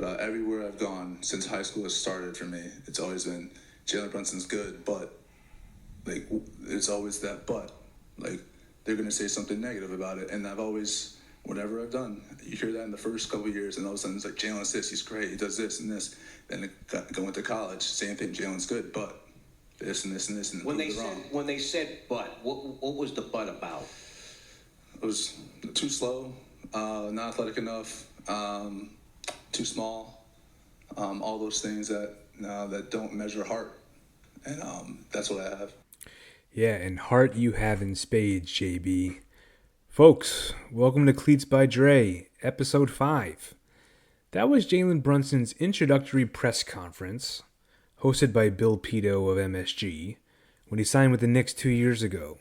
But everywhere I've gone since high school has started for me, it's always been Jalen Brunson's good, but like it's always that but. Like they're gonna say something negative about it, and I've always, whatever I've done, you hear that in the first couple of years, and all of a sudden it's like Jalen's this, he's great, he does this and this. Then going to college, same thing, Jalen's good, but this and this and this, and when they said but, what was the but about? It was too slow, not athletic enough, too small, all those things that don't measure heart, and that's what I have. Yeah, and heart you have in spades, JB. Folks, welcome to Cleats by Dre, episode 5. That was Jalen Brunson's introductory press conference, hosted by Bill Pito of MSG, when he signed with the Knicks 2 years ago.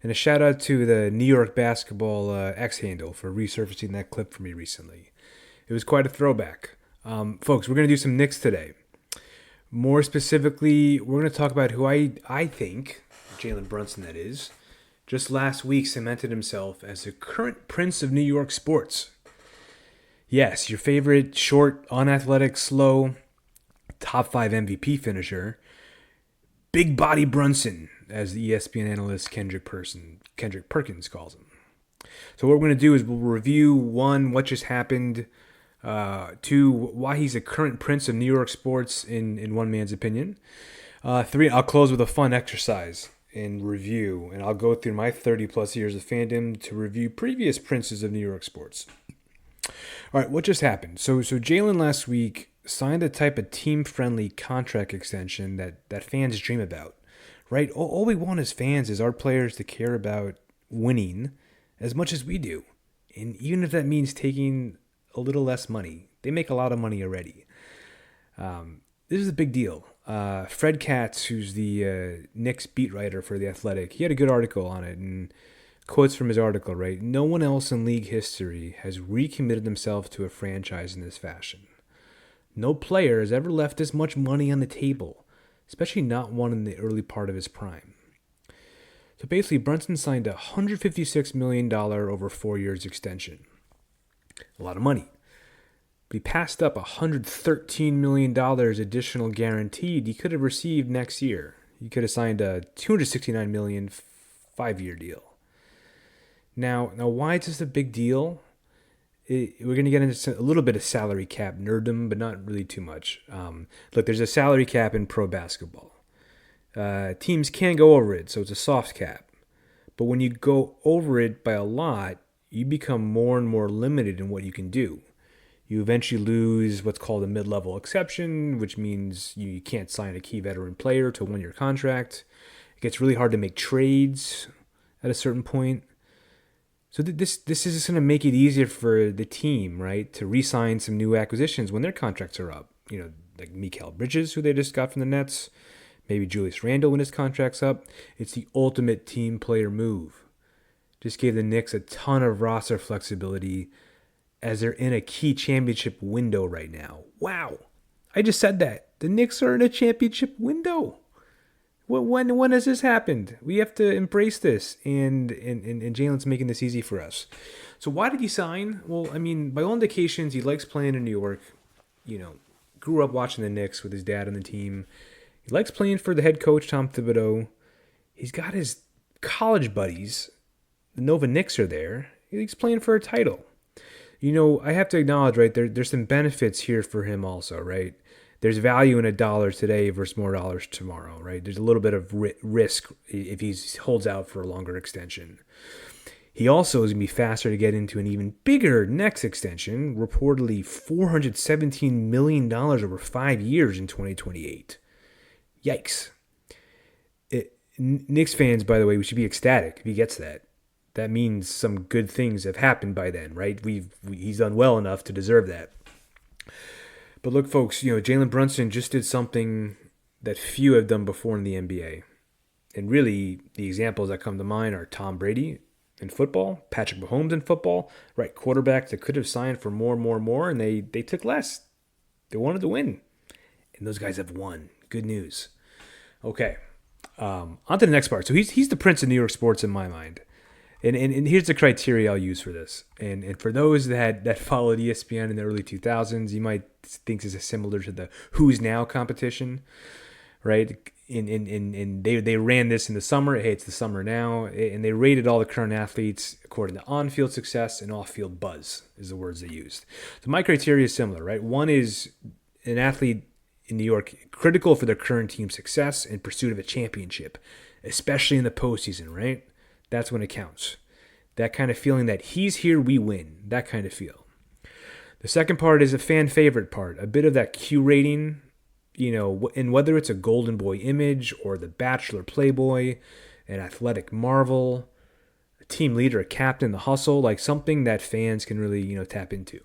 And a shout out to the New York Basketball X handle for resurfacing that clip for me recently. It was quite a throwback. Folks, we're going to do some Knicks today. More specifically, we're going to talk about who I think, Jalen Brunson that is, just last week cemented himself as the current prince of New York sports. Yes, your favorite short, unathletic, slow, top 5 MVP finisher, Big Body Brunson, as the ESPN analyst Kendrick Perkins calls him. So what we're going to do is we'll review, 1, what just happened, 2, why he's a current prince of New York sports in one man's opinion, 3, I'll close with a fun exercise in review, and I'll go through my 30-plus years of fandom to review previous princes of New York sports. All right, what just happened? So Jalen last week signed a type of team-friendly contract extension that fans dream about, right? All we want as fans is our players to care about winning as much as we do. And even if that means taking a little less money, they make a lot of money already. This is a big deal. Fred Katz, who's the Knicks beat writer for The Athletic, he had a good article on it, and quotes from his article, right? No one else in league history has recommitted themselves to a franchise in this fashion. No player has ever left this much money on the table, especially not one in the early part of his prime. So basically, Brunson signed a $156 million over 4 years extension. A lot of money. But he passed up $113 million additional guaranteed he could have received next year. He could have signed a $269 million 5-year deal. Now, why is this a big deal? We're going to get into a little bit of salary cap nerddom, but not really too much. Look, there's a salary cap in pro basketball. Teams can go over it, so it's a soft cap. But when you go over it by a lot, you become more and more limited in what you can do. You eventually lose what's called a mid-level exception, which means you can't sign a key veteran player to a 1-year contract. It gets really hard to make trades at a certain point. So this is just going to make it easier for the team, right, to re-sign some new acquisitions when their contracts are up. You know, like Mikal Bridges, who they just got from the Nets, maybe Julius Randle when his contract's up. It's the ultimate team player move. Just gave the Knicks a ton of roster flexibility as they're in a key championship window right now. Wow. I just said that. The Knicks are in a championship window. When has this happened? We have to embrace this, and Jalen's making this easy for us. So why did he sign? Well, I mean, by all indications, he likes playing in New York. You know, grew up watching the Knicks with his dad on the team. He likes playing for the head coach, Tom Thibodeau. He's got his college buddies. The Nova Knicks are there. He's playing for a title. You know, I have to acknowledge, right, there's some benefits here for him also, right? There's value in $1 today versus more dollars tomorrow, right? There's a little bit of risk if he holds out for a longer extension. He also is going to be faster to get into an even bigger next extension, reportedly $417 million over 5 years in 2028. Yikes. Knicks fans, by the way, we should be ecstatic if he gets that. That means some good things have happened by then, right? He's done well enough to deserve that. But look, folks, you know, Jalen Brunson just did something that few have done before in the NBA. And really, the examples that come to mind are Tom Brady in football, Patrick Mahomes in football, right? Quarterbacks that could have signed for more, and they took less. They wanted to win. And those guys have won. Good news. Okay, on to the next part. So he's the prince of New York sports in my mind. And here's the criteria I'll use for this. And for those that followed ESPN in the early 2000s, you might think this is similar to the Who's Now competition, right? And they ran this in the summer. Hey, it's the summer now. And they rated all the current athletes according to on-field success and off-field buzz is the words they used. So my criteria is similar, right? One is an athlete in New York critical for their current team's success in pursuit of a championship, especially in the postseason, right? That's when it counts. That kind of feeling that he's here, we win. That kind of feel. The second part is a fan favorite part, a bit of that Q rating, and whether it's a golden boy image or the Bachelor Playboy, an athletic marvel, a team leader, a captain, the hustle, like something that fans can really, tap into.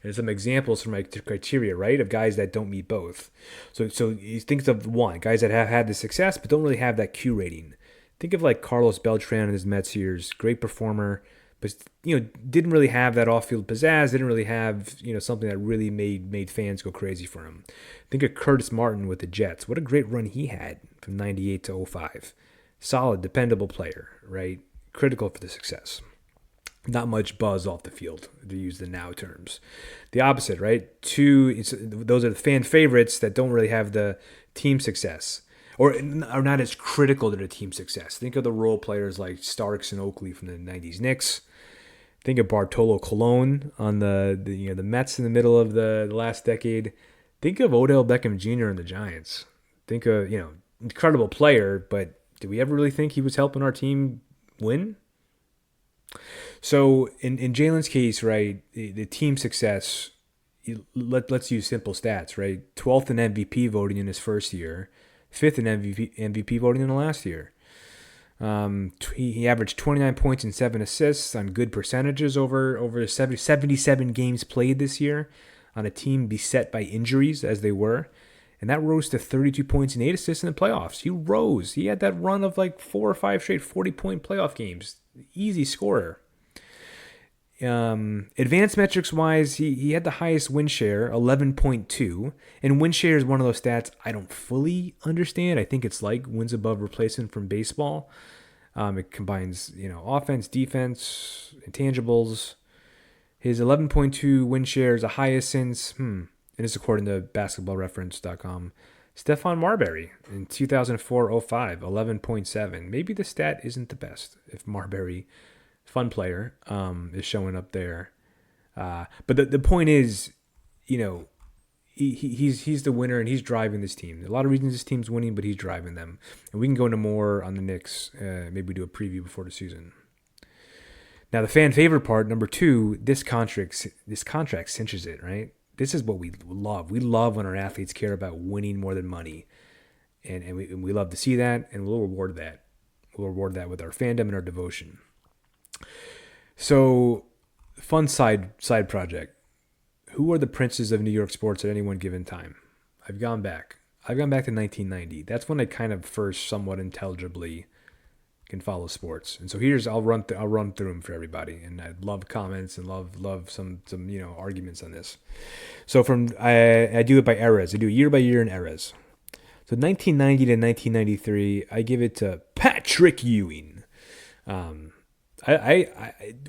And some examples from my criteria, right, of guys that don't meet both. So you think of one, guys that have had the success but don't really have that Q rating. Think of like Carlos Beltran in his Mets years, great performer, but didn't really have that off-field pizzazz, didn't really have something that really made fans go crazy for him. Think of Curtis Martin with the Jets. What a great run he had from 98 to 05. Solid, dependable player, right? Critical for the success. Not much buzz off the field, to use the now terms. The opposite, right? Those are the fan favorites that don't really have the team success. Or are not as critical to the team success. Think of the role players like Starks and Oakley from the 90s Knicks. Think of Bartolo Colon on the Mets in the middle of the last decade. Think of Odell Beckham Jr. and the Giants. Think of, incredible player, but did we ever really think he was helping our team win? So in Jalen's case, right, the team success, let's use simple stats, right? 12th in MVP voting in his first year. 5th in MVP voting in the last year. He averaged 29 points and 7 assists on good percentages over 77 games played this year on a team beset by injuries as they were. And that rose to 32 points and 8 assists in the playoffs. He rose. He had that run of like 4 or 5 straight 40-point playoff games. Easy scorer. Advanced metrics wise, he had the highest win share, 11.2, and win share is one of those stats I don't fully understand. I think it's like wins above replacement from baseball. It combines offense, defense, intangibles. His 11.2 win share is the highest since and it's according to basketballreference.com. Stephon Marbury in 2004-05, 11.7. Maybe the stat isn't the best if Marbury, fun player, is showing up there. But the point is, he's the winner and he's driving this team. A lot of reasons this team's winning, but he's driving them. And we can go into more on the Knicks. Maybe do a preview before the season. Now the fan favorite part, number 2, this contract cinches it, right? This is what we love. We love when our athletes care about winning more than money. And we love to see that, and we'll reward that. We'll reward that with our fandom and our devotion. So, fun side project. Who are the princes of New York sports at any one given time? I've gone back to 1990. That's when I kind of first somewhat intelligibly can follow sports. And so I'll run through them for everybody. And I'd love comments and love some arguments on this. So I do it by eras. I do it year by year in eras. So 1990 to 1993, I give it to Patrick Ewing. I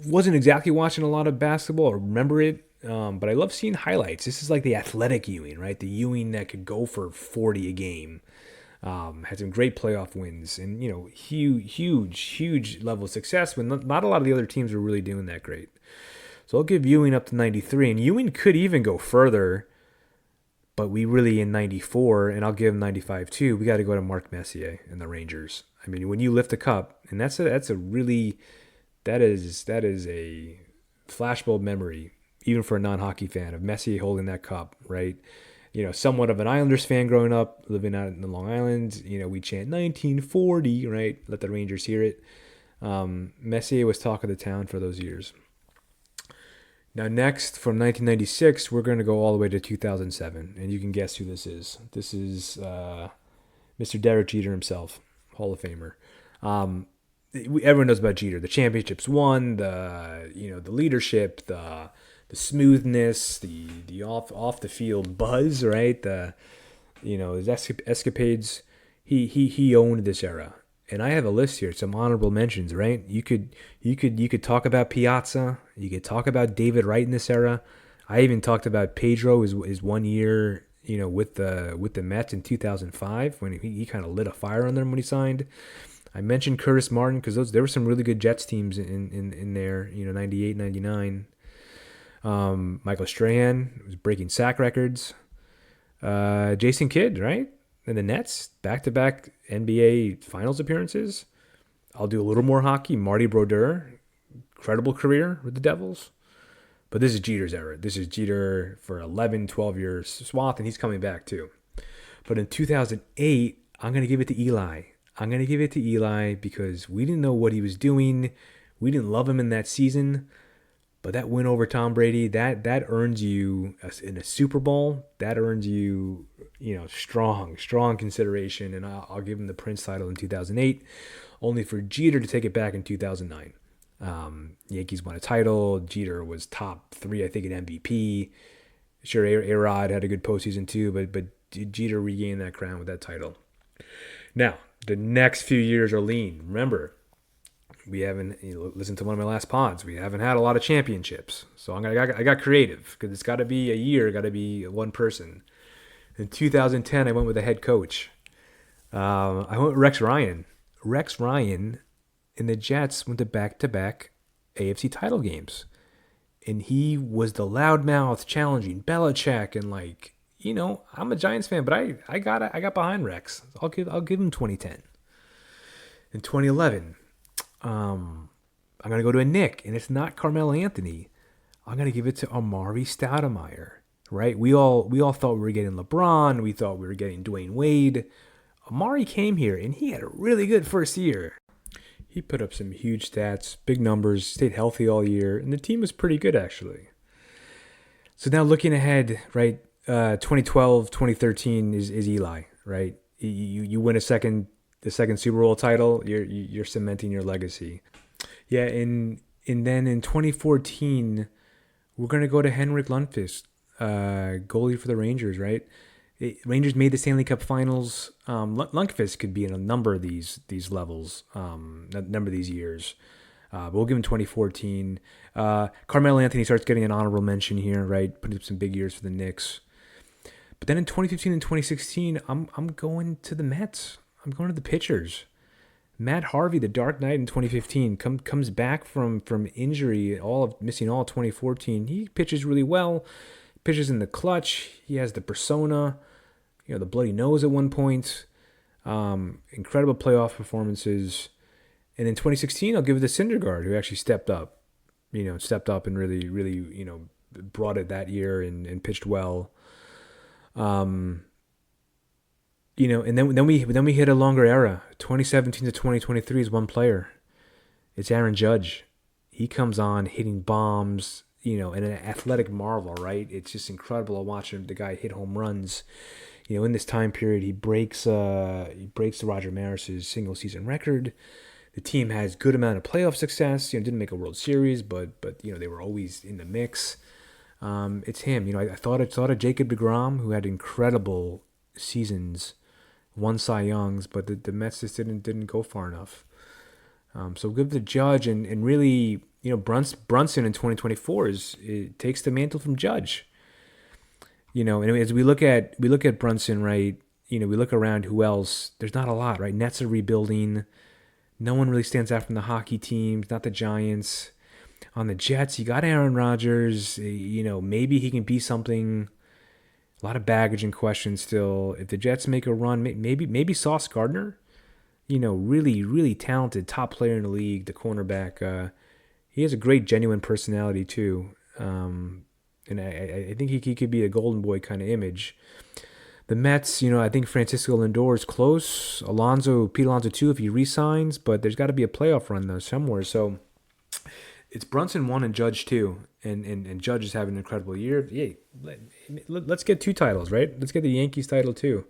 wasn't exactly watching a lot of basketball or remember it, but I love seeing highlights. This is like the athletic Ewing, right? The Ewing that could go for 40 a game. Had some great playoff wins and, huge level of success when not a lot of the other teams were really doing that great. So I'll give Ewing up to 93, and Ewing could even go further, but we really in 94, and I'll give him 95 too. We got to go to Mark Messier and the Rangers. I mean, when you lift a cup, and that is a flashbulb memory, even for a non-hockey fan, of Messier holding that cup, right? Somewhat of an Islanders fan growing up, living out in Long Island. We chant 1940, right? Let the Rangers hear it. Messier was talk of the town for those years. Now, next, from 1996, we're going to go all the way to 2007, and you can guess who this is. This is Mr. Derek Jeter himself, Hall of Famer. Everyone knows about Jeter. The championships won, the leadership, the smoothness, the off the field buzz, right? His escapades. He owned this era, and I have a list here, some honorable mentions, right? You could talk about Piazza. You could talk about David Wright in this era. I even talked about Pedro his 1 year, with the Mets in 2005 when he kind of lit a fire on them when he signed. I mentioned Curtis Martin because there were some really good Jets teams in there, 98, 99. Michael Strahan was breaking sack records. Jason Kidd, right? And the Nets, back-to-back NBA Finals appearances. I'll do a little more hockey. Marty Brodeur, incredible career with the Devils. But this is Jeter's era. This is Jeter for 11, 12 years swath, and he's coming back too. But in 2008, I'm going to give it to Eli. I'm going to give it to Eli because we didn't know what he was doing. We didn't love him in that season. But that win over Tom Brady, that earns you in a Super Bowl. That earns you, strong consideration. And I'll give him the Prince title in 2008, only for Jeter to take it back in 2009. Yankees won a title. Jeter was top 3, I think, in MVP. Sure, A-Rod had a good postseason too, but Jeter regained that crown with that title. Now, the next few years are lean. Remember, we haven't listened to one of my last pods. We haven't had a lot of championships, so I got creative because it's got to be a year, got to be one person. In 2010, I went with a head coach. I went with Rex Ryan. Rex Ryan and the Jets went to back-to-back AFC title games, and he was the loudmouth challenging Belichick and I'm a Giants fan, but I got behind Rex. I'll give him 2010. In 2011. I'm going to go to a Nick, and it's not Carmelo Anthony. I'm going to give it to Amari Stoudemire, right? We all thought we were getting LeBron. We thought we were getting Dwayne Wade. Amari came here, and he had a really good first year. He put up some huge stats, big numbers, stayed healthy all year, and the team was pretty good, actually. So now looking ahead, right, 2012, 2013 is Eli, right? You win the second Super Bowl title, you're cementing your legacy. Yeah, and then in 2014, we're gonna go to Henrik Lundqvist, goalie for the Rangers, right? Rangers made the Stanley Cup Finals. Lundqvist could be in a number of these levels, a number of these years. But we'll give him 2014. Carmelo Anthony starts getting an honorable mention here, right? Putting up some big years for the Knicks. But then in 2015 and 2016, I'm going to the Mets. I'm going to the pitchers. Matt Harvey, the Dark Knight in 2015, comes back from injury, missing all 2014. He pitches really well, pitches in the clutch. He has the persona, the bloody nose at one point. Incredible playoff performances. And in 2016, I'll give it to Syndergaard, who actually stepped up and really, really, brought it that year and pitched well. And then we hit a longer era. 2017 to 2023 is one player. It's Aaron Judge. He comes on hitting bombs, and an athletic marvel, right? It's just incredible to watch the guy hit home runs. In this time period, he breaks the Roger Maris's single season record. The team has good amount of playoff success. Didn't make a World Series, but they were always in the mix. It's him. I thought of Jacob deGrom, who had incredible seasons, won Cy Youngs, but the Mets just didn't go far enough. So give the Judge and really, Brunson in 2024 takes the mantle from Judge. And as we look at Brunson, right? We look around who else. There's not a lot, right? Nets are rebuilding. No one really stands out from the hockey teams, not the Giants. On the Jets, you got Aaron Rodgers. Maybe he can be something. A lot of baggage and questions still. If the Jets make a run, maybe Sauce Gardner, really, really talented top player in the league, the cornerback. He has a great, genuine personality too. And I think he could be a golden boy kind of image. The Mets, I think Francisco Lindor is close. Pete Alonso too, if he re-signs, but there's got to be a playoff run though somewhere. So it's Brunson 1 and Judge 2, and Judge is having an incredible year. Yeah, let's get 2 titles, right? Let's get the Yankees title too.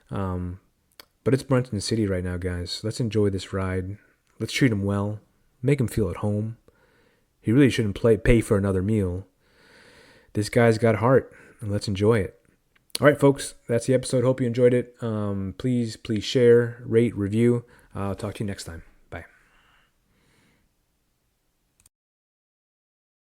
But it's Brunson City right now, guys. Let's enjoy this ride. Let's treat him well. Make him feel at home. He really shouldn't pay for another meal. This guy's got heart, and let's enjoy it. All right, folks, that's the episode. Hope you enjoyed it. Please share, rate, review. I'll talk to you next time.